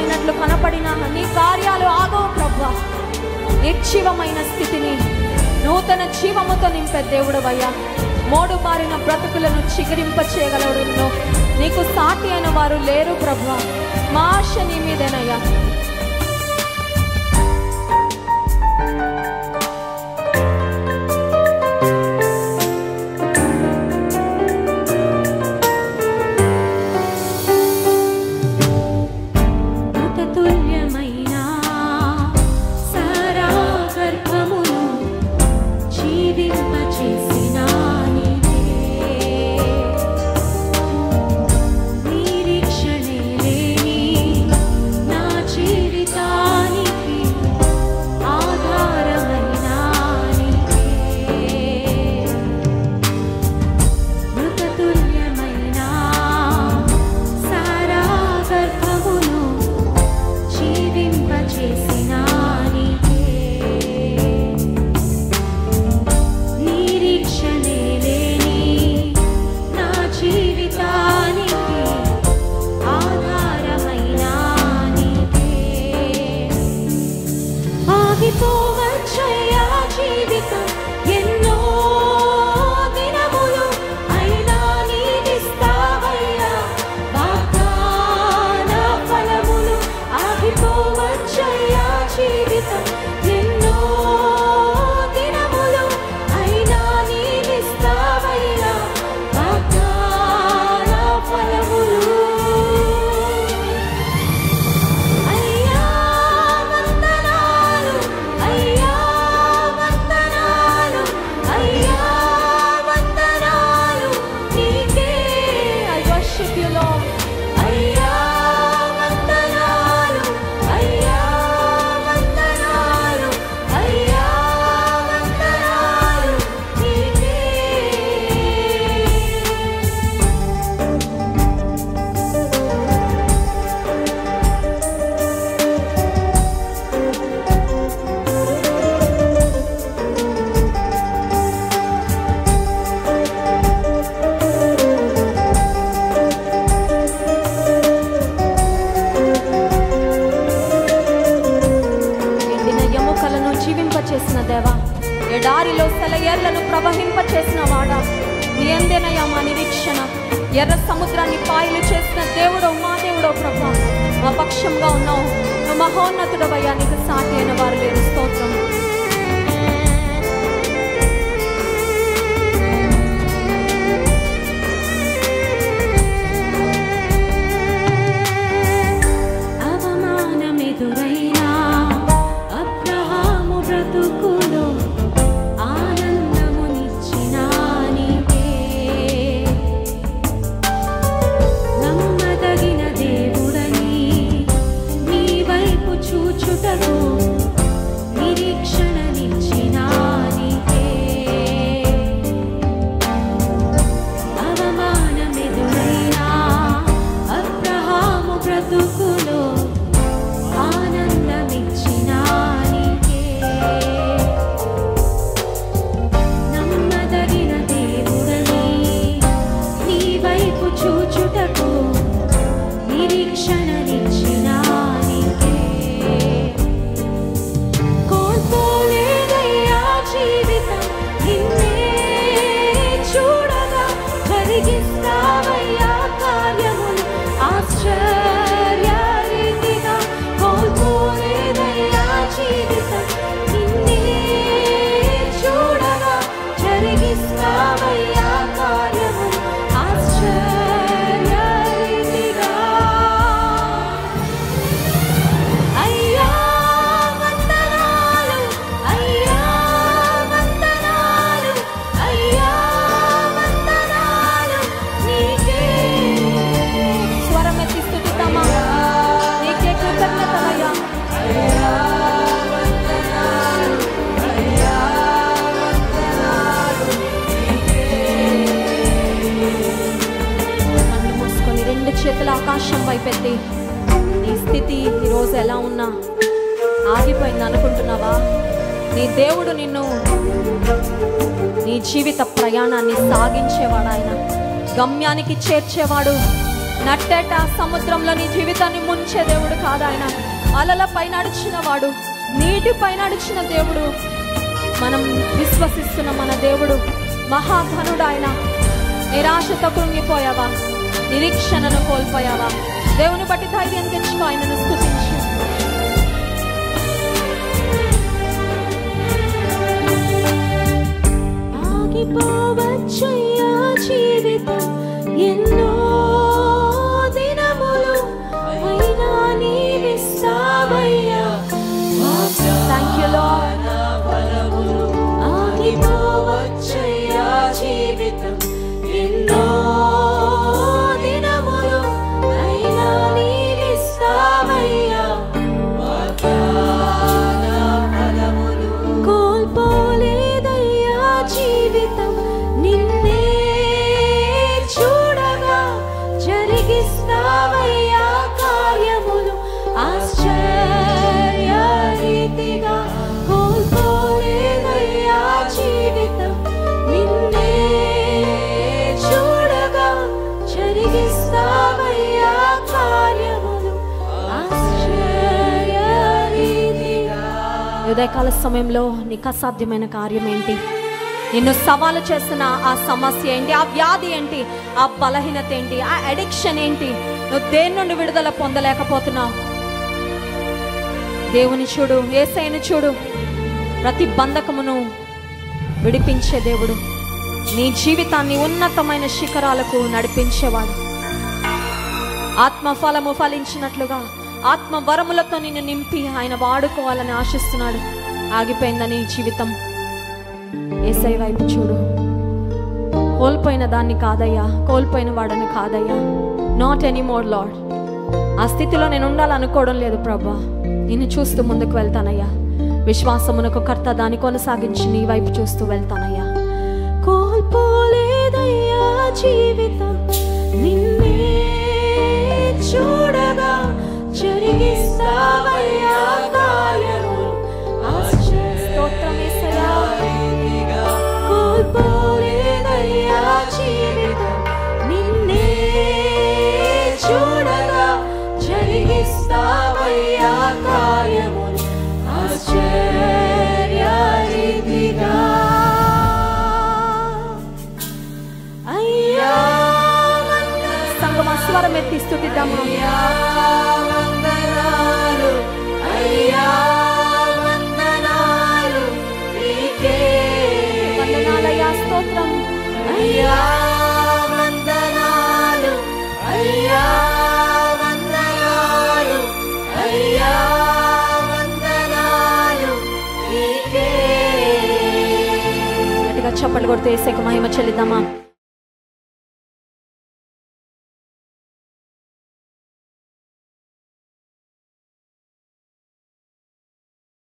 ఆగిపోయినట్లు కనపడిన నీ కార్యాలు ఆగవు ప్రభువా. నిర్జీవమైన స్థితిని నూతన జీవముతో నింపే దేవుడవయ్యా. మోడు బారిన బ్రతుకులను చిగురింప చేయగలడు. నీకు సాటి అయిన వారు లేరు ప్రభువా. మా ఆశ నీ మీదేనయ్యా. ఎడారిలో సెలయేర్లను ప్రవహింపచేసిన వాడా, నీ యందేనయ్యా మా నిరీక్షణ. ఎర్ర సముద్రాన్ని పాయలు చేసిన దేవుడో మా దేవుడో ప్రభా, మా పక్షంగా ఉన్నావు. నువ్వు మహోన్నతుడవయ్యా, నీకు సాటి అయిన వారు లేరు. స్తోత్రం. చేతుల ఆకాశం వైపెత్తి, నీ స్థితి ఈరోజు ఎలా ఉన్నా ఆగిపోయింది అనుకుంటున్నావా? నీ దేవుడు నిన్ను, నీ జీవిత ప్రయాణాన్ని సాగించేవాడు. ఆయన గమ్యానికి చేర్చేవాడు. నట్టేట సముద్రంలో నీ జీవితాన్ని ముంచే దేవుడు కాదు ఆయన. అలలపై నడిచిన వాడు, నీటిపై నడిచిన దేవుడు. మనం విశ్వసిస్తున్న మన దేవుడు మహాధనుడు ఆయన. నిరాశతో కృంగిపోయావా? నిరీక్షణను కోల్పోయావా? దేవుని బట్టి ధైర్యం తెచ్చుకో, ఆయనను స్తుతించు. ఆగిపోవచ్చయ్యా జీవితం ఎన్నో దినములు, అయినా నీవిస్తావయ్యా. Thank you Lord. ఆగిపోవచ్చయ్యా జీవితం ఎన్నో దినములు, అయినా నీవిస్తావయ్యా. కోల్పోలేదయ్యా జీవితం నిన్నే చూడగా, జరిగిస్తావయ్యా కార్యములు ఆశ్చర్యరీతిగా. కోల్పోలేదయ్యా జీవితం నిన్నే చూడగా, జరిగిస్తావయ్యా కార్యములు ఆశ్చర్యరీతిగా. ఉదయకాల సమయంలో నీకు అసాధ్యమైన కార్యం ఏంటి? నిన్ను సవాలు చేస్తున్న ఆ సమస్య ఏంటి? ఆ వ్యాధి ఏంటి? ఆ బలహీనత ఏంటి? ఆ అడిక్షన్ ఏంటి? నువ్వు దేని నుండి విడుదల పొందలేకపోతున్నావు? దేవుని చూడు, యేసయ్యను చూడు. ప్రతి బంధకమును విడిపించే దేవుడు, నీ జీవితాన్ని ఉన్నతమైన శిఖరాలకు నడిపించేవాడు. ఆత్మఫలము ఫలించినట్లుగా ఆత్మ వరములతో నిన్ను నింపి ఆయన వాడుకోవాలని ఆశిస్తున్నాడు. ఆగిపోయిందని జీవితం, యేసయ్య వైపు చూడు. కోల్పోయిన దాన్ని కాదయ్యా, కోల్పోయిన వాడని కాదయ్యా. Not anymore lord. ఆ స్థితిలో నేను ఉండాలనుకోవడం లేదు ప్రభా. నిన్ను చూస్తూ ముందుకు వెళ్తానయ్యా. విశ్వాసమునకు కర్త, దాన్ని కొనసాగించి నీ వైపు చూస్తూ వెళ్తానయ్యా. కోల్పోలేదయ్యా జీవితం నిన్నే చూడగా, జరిగిస్తావయ్యా కార్యములు స్తోత్రం యేసయ్యా. కోల్పోలేదయ్యా జీవితం నిన్నే చూడగా, జరిగిస్తావయ్యా కార్యములు ఆశ్చర్యరీతిగా. అయ్యా సంగమా స్వరం ఎత్తి స్తుతిద్దాము. అయ్యా వందనాలు, అయ్యా వందనాలు నీకే. వందనాలయ్యా, స్తోత్రం. అయ్యా వందనాలు, అయ్యా వందనాలు, అయ్యా వందనాలు నీకే. గట్టిగా చప్పట్లు కొడితే యేసయ్యకు మహిమ చెల్లిద్దామా?